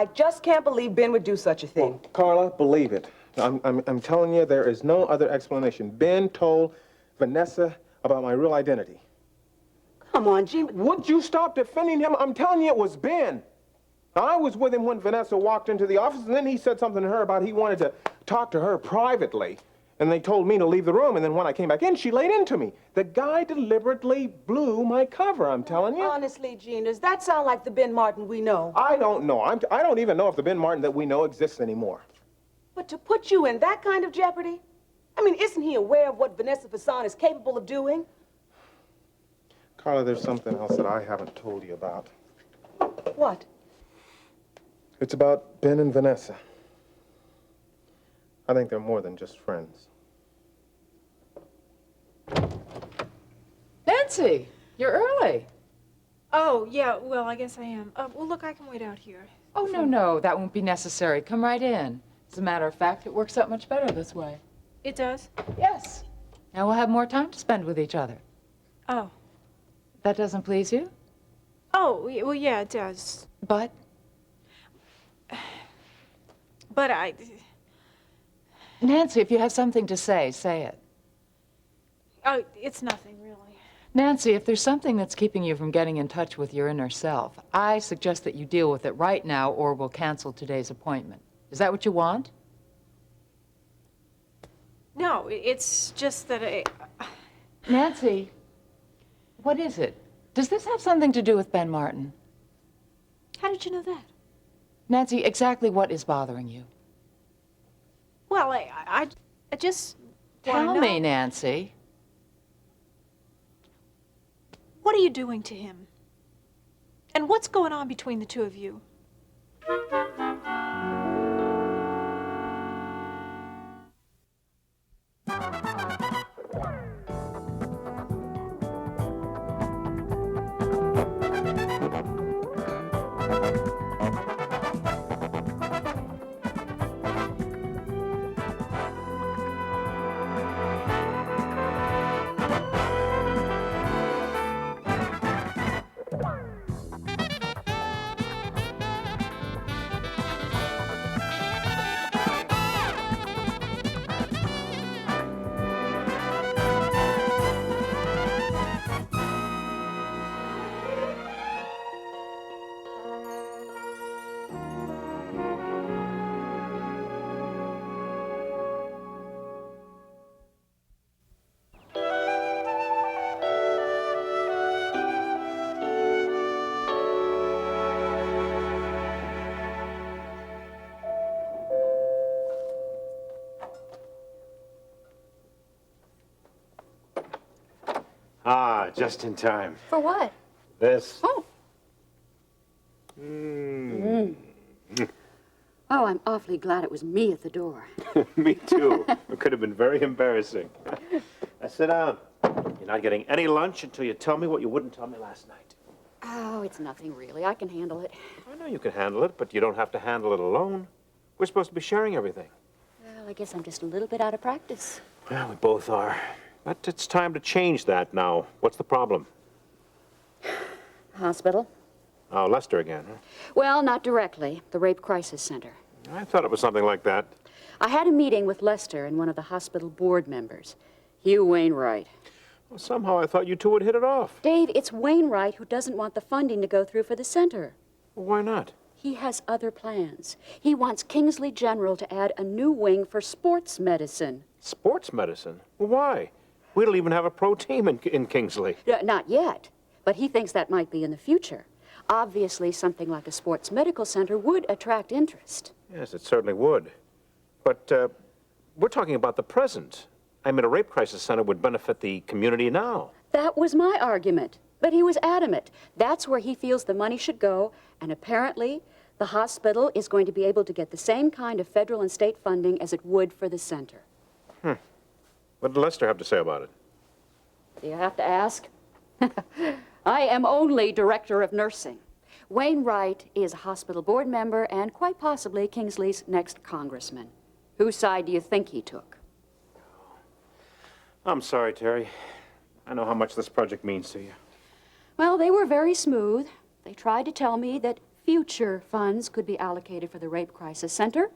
I just can't believe Ben would do such a thing. Well, Carla, believe it. I'm telling you, there is no other explanation. Ben told Vanessa about my real identity. Come on, Gene. Would you stop defending him? I'm telling you, it was Ben. Now, I was with him when Vanessa walked into the office, and then he said something to her about he wanted to talk to her privately. And they told me to leave the room, and then when I came back in, she laid into me. The guy deliberately blew my cover, I'm telling you. Honestly, Gene, does that sound like the Ben Martin we know? I don't know. I don't even know if the Ben Martin that we know exists anymore. But to put you in that kind of jeopardy? I mean, isn't he aware of what Vanessa Fasson is capable of doing? Carla, there's something else that I haven't told you about. What? It's about Ben and Vanessa. I think they're more than just friends. Nancy, you're early. Oh, yeah, well, I guess I am. Well, look, I can wait out here. Oh, no, that won't be necessary. Come right in. As a matter of fact, it works out much better this way. It does? Yes. Now we'll have more time to spend with each other. Oh. That doesn't please you? Oh, well, yeah, it does. But? But Nancy, if you have something to say, say it. Oh, it's nothing, really. Nancy, if there's something that's keeping you from getting in touch with your inner self, I suggest that you deal with it right now or we'll cancel today's appointment. Is that what you want? No, it's just that Nancy, what is it? Does this have something to do with Ben Martin? How did you know that? Nancy, exactly what is bothering you? Well, I just Tell wanna me, know. Nancy. What are you doing to him? And what's going on between the two of you? Ah, just in time. For what? This. Oh. Oh, I'm awfully glad it was me at the door. Me too. It could have been very embarrassing. Now sit down. You're not getting any lunch until you tell me what you wouldn't tell me last night. Oh, it's nothing really. I can handle it. I know you can handle it, but you don't have to handle it alone. We're supposed to be sharing everything. Well, I guess I'm just a little bit out of practice. Well, we both are. But it's time to change that now. What's the problem? Hospital? Oh, Lester again, huh? Well, not directly. The Rape Crisis Center. I thought it was something like that. I had a meeting with Lester and one of the hospital board members, Hugh Wainwright. Well, somehow I thought you two would hit it off. Dave, it's Wainwright who doesn't want the funding to go through for the center. Well, why not? He has other plans. He wants Kingsley General to add a new wing for sports medicine. Sports medicine? Well, why? We don't even have a pro team in Kingsley. Not yet, but he thinks that might be in the future. Obviously, something like a sports medical center would attract interest. Yes, it certainly would. But we're talking about the present. I mean, a rape crisis center would benefit the community now. That was my argument, but he was adamant. That's where he feels the money should go, and apparently the hospital is going to be able to get the same kind of federal and state funding as it would for the center. What did Lester have to say about it? Do you have to ask? I am only director of nursing. Wainwright is a hospital board member and quite possibly Kingsley's next congressman. Whose side do you think he took? I'm sorry, Terry. I know how much this project means to you. Well, they were very smooth. They tried to tell me that future funds could be allocated for the Rape Crisis Center.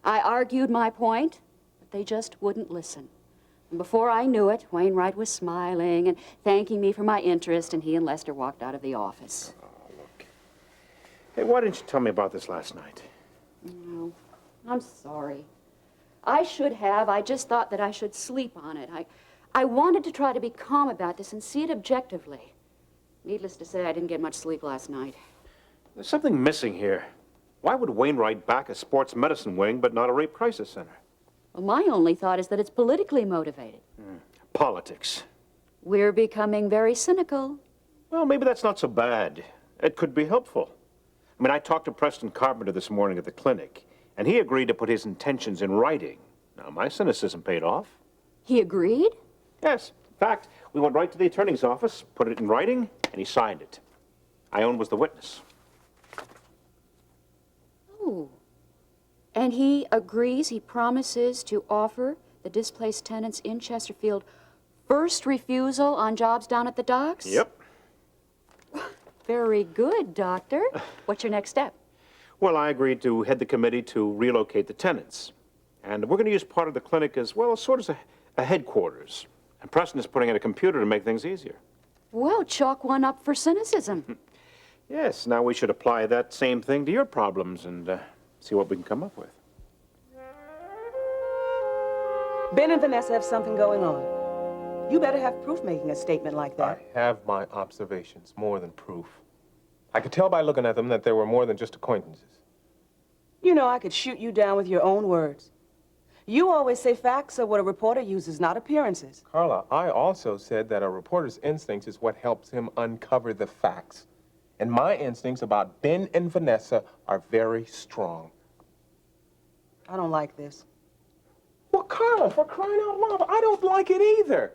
I argued my point, but they just wouldn't listen. And before I knew it, Wainwright was smiling and thanking me for my interest, and he and Lester walked out of the office. Hey, why didn't you tell me about this last night? No, I'm sorry. I should have. I just thought that I should sleep on it. I wanted to try to be calm about this and see it objectively. Needless to say, I didn't get much sleep last night. There's something missing here. Why would Wainwright back a sports medicine wing but not a rape crisis center? Well, my only thought is that it's politically motivated. Politics. We're becoming very cynical. Well, maybe that's not so bad. It could be helpful. I mean, I talked to Preston Carpenter this morning at the clinic, and he agreed to put his intentions in writing. Now, my cynicism paid off. He agreed? Yes. In fact, we went right to the attorney's office, put it in writing, and he signed it. Ione was the witness. Oh. And he agrees, he promises to offer the displaced tenants in Chesterfield first refusal on jobs down at the docks? Yep. Very good, Doctor. What's your next step? Well, I agreed to head the committee to relocate the tenants. And we're going to use part of the clinic as, well, sort of a headquarters. And Preston is putting in a computer to make things easier. Well, chalk one up for cynicism. Yes, now we should apply that same thing to your problems and see what we can come up with. Ben and Vanessa have something going on. You better have proof making a statement like that. I have my observations, more than proof. I could tell by looking at them that they were more than just acquaintances. You know, I could shoot you down with your own words. You always say facts are what a reporter uses, not appearances. Carla, I also said that a reporter's instincts is what helps him uncover the facts. And my instincts about Ben and Vanessa are very strong. I don't like this. Well, Carla, for crying out loud, I don't like it either.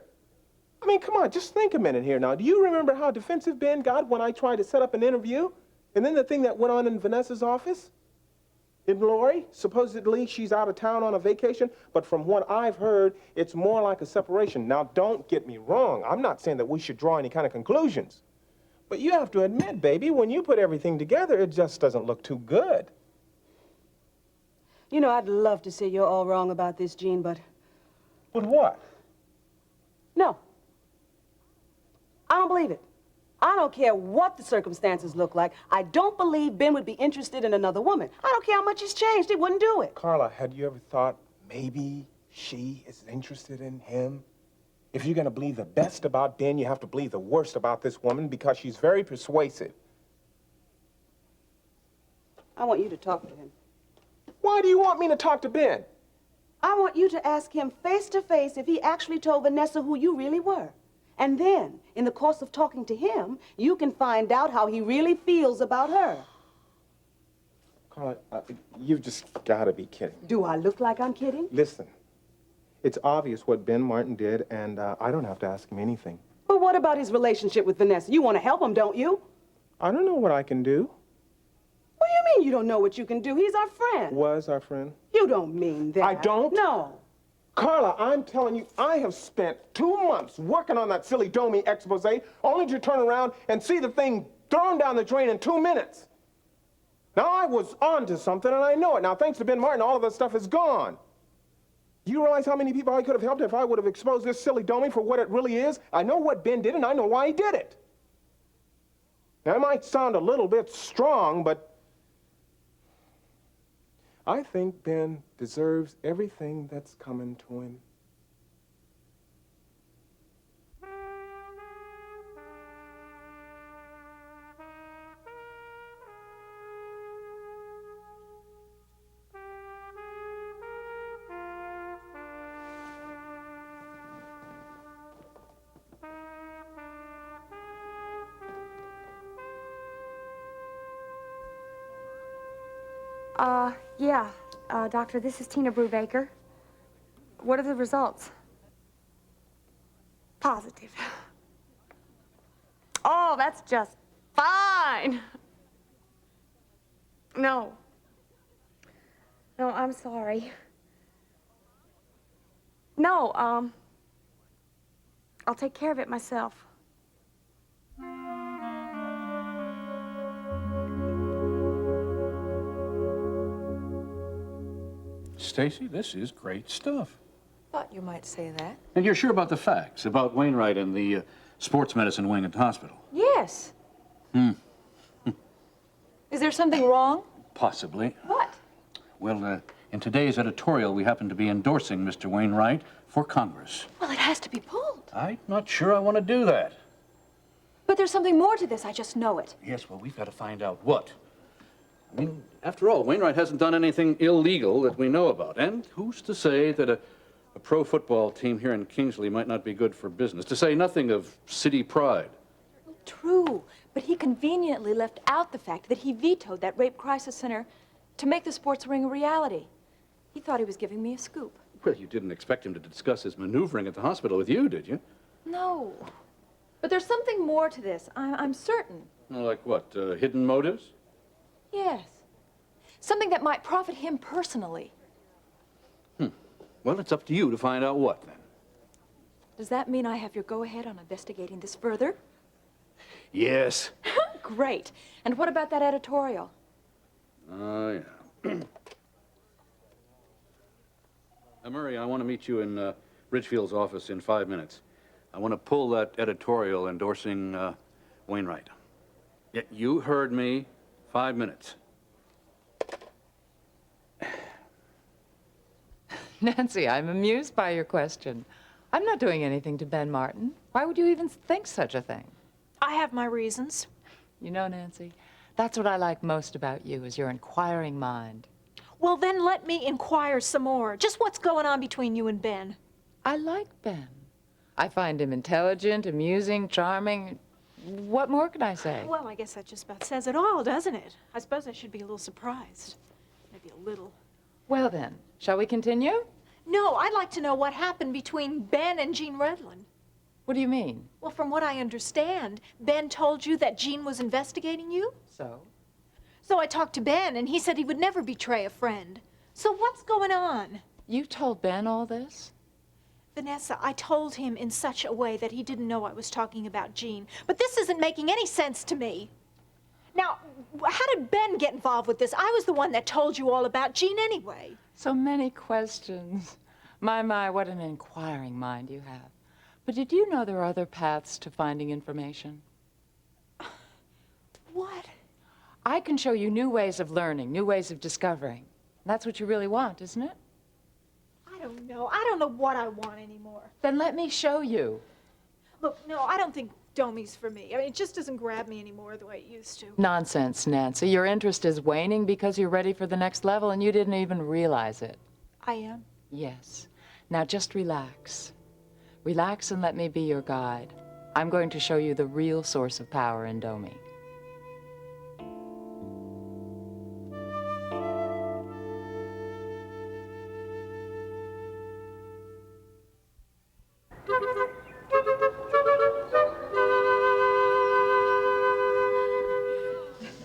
I mean, come on, just think a minute here now. Do you remember how defensive Ben got when I tried to set up an interview? And then the thing that went on in Vanessa's office? In Lori, supposedly she's out of town on a vacation, but from what I've heard, it's more like a separation. Now, don't get me wrong. I'm not saying that we should draw any kind of conclusions. But you have to admit, baby, when you put everything together, it just doesn't look too good. You know, I'd love to say you're all wrong about this, Gene, but But what? no. I don't believe it. I don't care what the circumstances look like. I don't believe Ben would be interested in another woman. I don't care how much he's changed. He wouldn't do it. Carla, had you ever thought maybe she is interested in him? If you're going to believe the best about Ben, you have to believe the worst about this woman because she's very persuasive. I want you to talk to him. Why do you want me to talk to Ben? I want you to ask him face to face if he actually told Vanessa who you really were. And then, in the course of talking to him, you can find out how he really feels about her. Carla, you've just got to be kidding. Do I look like I'm kidding? Listen, it's obvious what Ben Martin did, and I don't have to ask him anything. But what about his relationship with Vanessa? You want to help him, don't you? I don't know what I can do. What do you mean you don't know what you can do? He's our friend. Was our friend? You don't mean that. I don't? No. Carla, I'm telling you, I have spent 2 months working on that silly Domi expose, only to turn around and see the thing thrown down the drain in 2 minutes. Now, I was onto something, and I know it. Now, thanks to Ben Martin, all of that stuff is gone. Do you realize how many people I could have helped if I would have exposed this silly Domi for what it really is? I know what Ben did, and I know why he did it. Now, it might sound a little bit strong, but I think Ben deserves everything that's coming to him. Yeah. Doctor, this is Tina Brubaker. What are the results? Positive. Oh, that's just fine. No. No, I'm sorry. No, I'll take care of it myself. Stacy. This is great stuff. Thought you might say that. And you're sure about the facts, about Wainwright and the sports medicine wing at the hospital? Yes. Is there something wrong? Possibly. What? Well, in today's editorial, we happen to be endorsing Mr. Wainwright for Congress. Well, it has to be pulled. I'm not sure I want to do that. But there's something more to this. I just know it. Yes, well, we've got to find out what. I mean, after all, Wainwright hasn't done anything illegal that we know about. And who's to say that a pro football team here in Kingsley might not be good for business, to say nothing of city pride? True, but he conveniently left out the fact that he vetoed that rape crisis center to make the sports ring a reality. He thought he was giving me a scoop. Well, you didn't expect him to discuss his maneuvering at the hospital with you, did you? No. But there's something more to this. I'm certain. Well, like what, hidden motives? Yes. Something that might profit him personally. Well, it's up to you to find out what, then. Does that mean I have your go-ahead on investigating this further? Yes. Great. And what about that editorial? Oh, yeah. Murray, I want to meet you in Ridgefield's office in 5 minutes. I want to pull that editorial endorsing Wainwright. Yeah, you heard me. 5 minutes. Nancy, I'm amused by your question. I'm not doing anything to Ben Martin. Why would you even think such a thing? I have my reasons. You know, Nancy, that's what I like most about you, is your inquiring mind. Well, then let me inquire some more. Just what's going on between you and Ben? I like Ben. I find him intelligent, amusing, charming. What more can I say? Well, I guess that just about says it all, doesn't it? I suppose I should be a little surprised. Maybe a little. Well then, shall we continue? No, I'd like to know what happened between Ben and Jean Redlin. What do you mean? Well, from what I understand, Ben told you that Jean was investigating you? So? So I talked to Ben, and he said he would never betray a friend. So what's going on? You told Ben all this? Vanessa, I told him in such a way that he didn't know I was talking about Jean. But this isn't making any sense to me. Now, how did Ben get involved with this? I was the one that told you all about Jean anyway. So many questions. My, what an inquiring mind you have. But did you know there are other paths to finding information? What? I can show you new ways of learning, new ways of discovering. That's what you really want, isn't it? I don't know. I don't know what I want anymore. Then let me show you. Look, no, I don't think Domi's for me. I mean, it just doesn't grab me anymore the way it used to. Nonsense, Nancy. Your interest is waning because you're ready for the next level and you didn't even realize it. I am? Yes. Now just relax. Relax and let me be your guide. I'm going to show you the real source of power in Domi.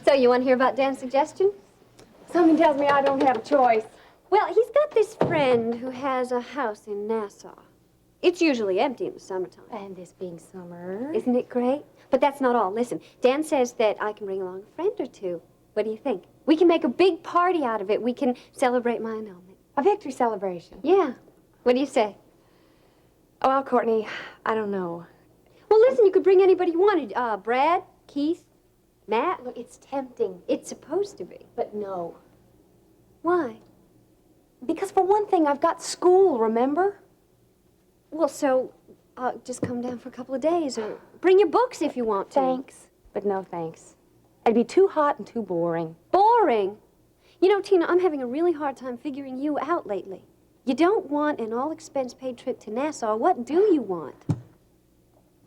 So you want to hear about Dan's suggestion? Something tells me I don't have a choice. Well, he's got this friend who has a house in Nassau. It's usually empty in the summertime. And this being summer. Isn't it great? But that's not all. Listen, Dan says that I can bring along a friend or two. What do you think? We can make a big party out of it. We can celebrate my annulment. A victory celebration. Yeah. What do you say? Well, Courtney, I don't know. Well, listen, you could bring anybody you wanted. Brad, Keith, Matt. Look, it's tempting, It's supposed to be. but no. Why? Because for one thing, I've got school, remember? Well, so just come down for a couple of days, or bring your books if you want to. Thanks, but no thanks. It'd be too hot and too boring. Boring. You know, Tina, I'm having a really hard time figuring you out lately. You don't want an all-expense-paid trip to Nassau. What do you want?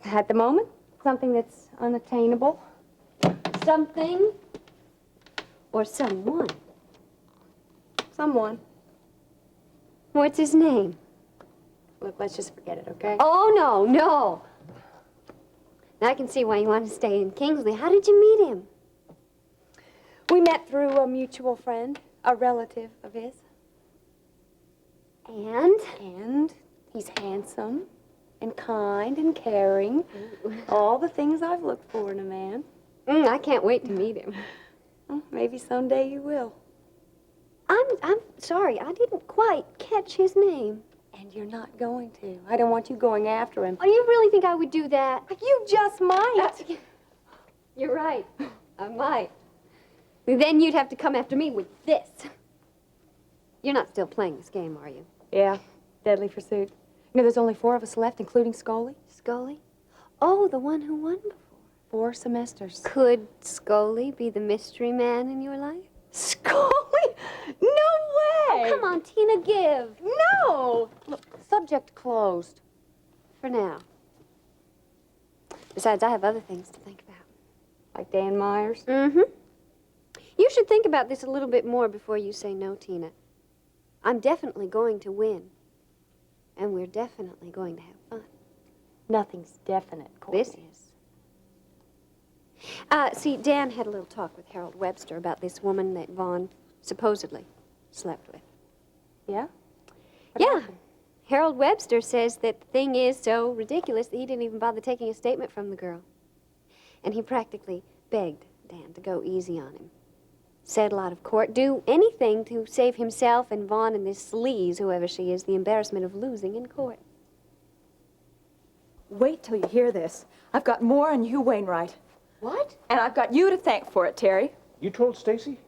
At the moment, something that's unattainable. Something or someone. Someone. What's his name? Look, let's just forget it, okay? Oh, no, no. Now I can see why you want to stay in Kingsley. How did you meet him? We met through a mutual friend, a relative of his. And he's handsome and kind and caring. All the things I've looked for in a man. I can't wait to meet him. Well, maybe someday you will. I'm sorry, I didn't quite catch his name. And you're not going to. I don't want you going after him. Oh, you really think I would do that? You just might. You're right. I might. Then you'd have to come after me with this. You're not still playing this game, are you? Yeah, deadly pursuit. You know, there's only 4 of us left, including Scully. Scully? Oh, the one who won before. 4 semesters. Could Scully be the mystery man in your life? Scully? No way! Oh, come on, Tina, give. No! Look, subject closed. For now. Besides, I have other things to think about. Like Dan Myers? Mm-hmm. You should think about this a little bit more before you say no, Tina. I'm definitely going to win. And we're definitely going to have fun. Nothing's definite, Courtney. This is. See, Dan had a little talk with Harold Webster about this woman that Vaughn supposedly slept with. Yeah? Yeah. Harold Webster says that the thing is so ridiculous that he didn't even bother taking a statement from the girl. And he practically begged Dan to go easy on him. Settle out of court, do anything to save himself and Vaughn and this sleaze, whoever she is, the embarrassment of losing in court. Wait till you hear this. I've got more on Hugh Wainwright. What? And I've got you to thank for it, Terry. You told Stacy?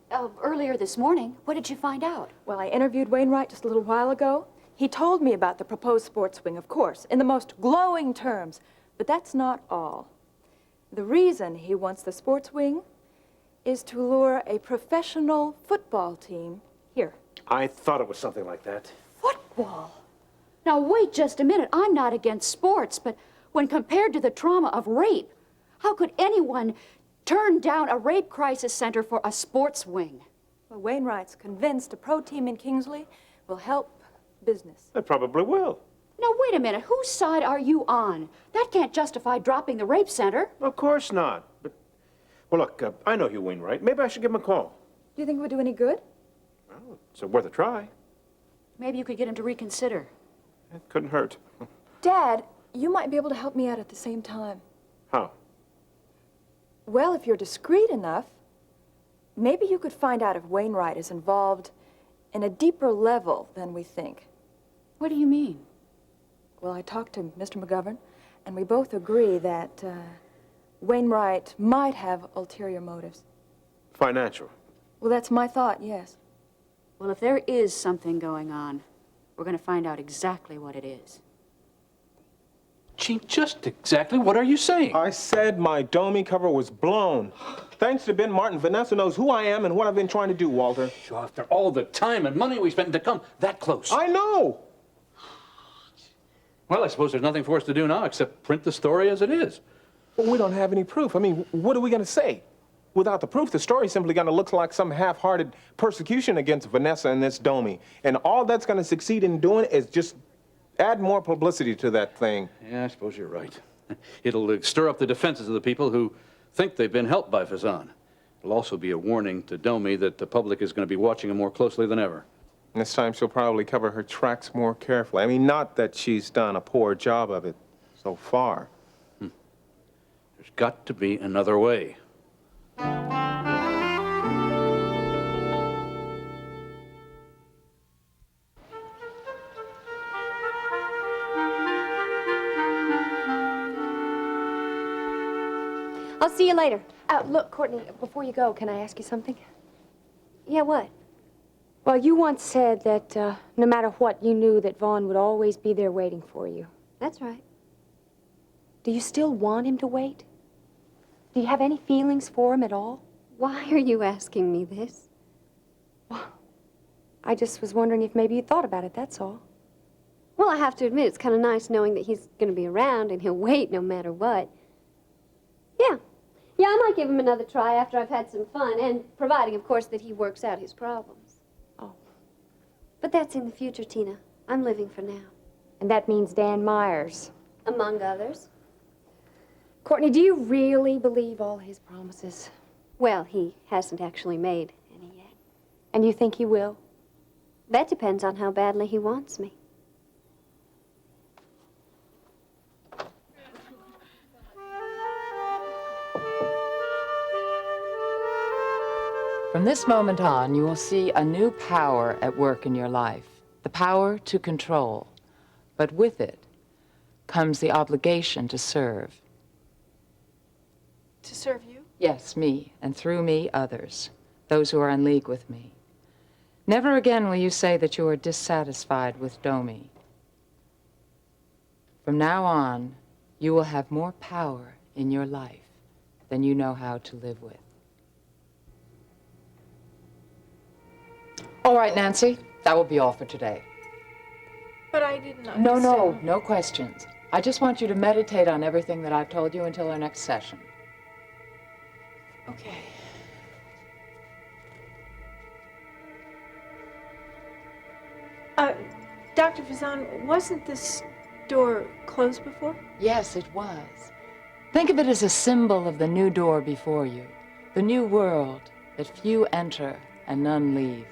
Earlier this morning. What did you find out? Well, I interviewed Wainwright just a little while ago. He told me about the proposed sports wing, of course, in the most glowing terms. But that's not all. The reason he wants the sports wing is to lure a professional football team here. I thought it was something like that. Football. Now, wait just a minute. I'm not against sports, but when compared to the trauma of rape, how could anyone turn down a rape crisis center for a sports wing? Well, Wainwright's convinced a pro team in Kingsley will help business. It probably will. Now, wait a minute. Whose side are you on? That can't justify dropping the rape center. Of course not. But, well, look, I know Hugh Wainwright. Maybe I should give him a call. Do you think it would do any good? Well, it's worth a try. Maybe you could get him to reconsider. It couldn't hurt. Dad, you might be able to help me out at the same time. How? Well, if you're discreet enough, maybe you could find out if Wainwright is involved in a deeper level than we think. What do you mean? Well, I talked to Mr. McGovern, and we both agree that Wainwright might have ulterior motives. Financial. Well, that's my thought, yes. Well, if there is something going on, we're going to find out exactly what it is. Gee, just exactly what are you saying? I said my Domi cover was blown. Thanks to Ben Martin, Vanessa knows who I am and what I've been trying to do, Walter. After all the time and money we spent to come that close. I know. Well, I suppose there's nothing for us to do now except print the story as it is. But we don't have any proof. I mean, what are we going to say? Without the proof, the story's simply going to look like some half-hearted persecution against Vanessa and this Domi. And all that's going to succeed in doing is just add more publicity to that thing. Yeah, I suppose you're right. It'll stir up the defenses of the people who think they've been helped by Fazan. It'll also be a warning to Domi that the public is going to be watching him more closely than ever. And this time she'll probably cover her tracks more carefully. I mean, not that she's done a poor job of it so far. There's got to be another way. I'll see you later. Look, Courtney, before you go, can I ask you something? Yeah, what? Well, you once said that no matter what, you knew that Vaughn would always be there waiting for you. That's right. Do you still want him to wait? Do you have any feelings for him at all? Why are you asking me this? I just was wondering if maybe you thought about it, that's all. Well, I have to admit, it's kind of nice knowing that he's going to be around and he'll wait no matter what. Yeah. Yeah, I might give him another try after I've had some fun, and providing, of course, that he works out his problems. Oh. But that's in the future, Tina. I'm living for now. And that means Dan Myers. Among others. Courtney, do you really believe all his promises? Well, he hasn't actually made any yet. And you think he will? That depends on how badly he wants me. From this moment on, you will see a new power at work in your life, the power to control. But with it comes the obligation to serve. To serve you? Yes, me, and through me, others, those who are in league with me. Never again will you say that you are dissatisfied with Domi. From now on, you will have more power in your life than you know how to live with. All right, Nancy, that will be all for today. But I didn't understand. No questions. I just want you to meditate on everything that I've told you until our next session. Okay. Dr. Fazan, wasn't this door closed before? Yes, it was. Think of it as a symbol of the new door before you, the new world that few enter and none leave.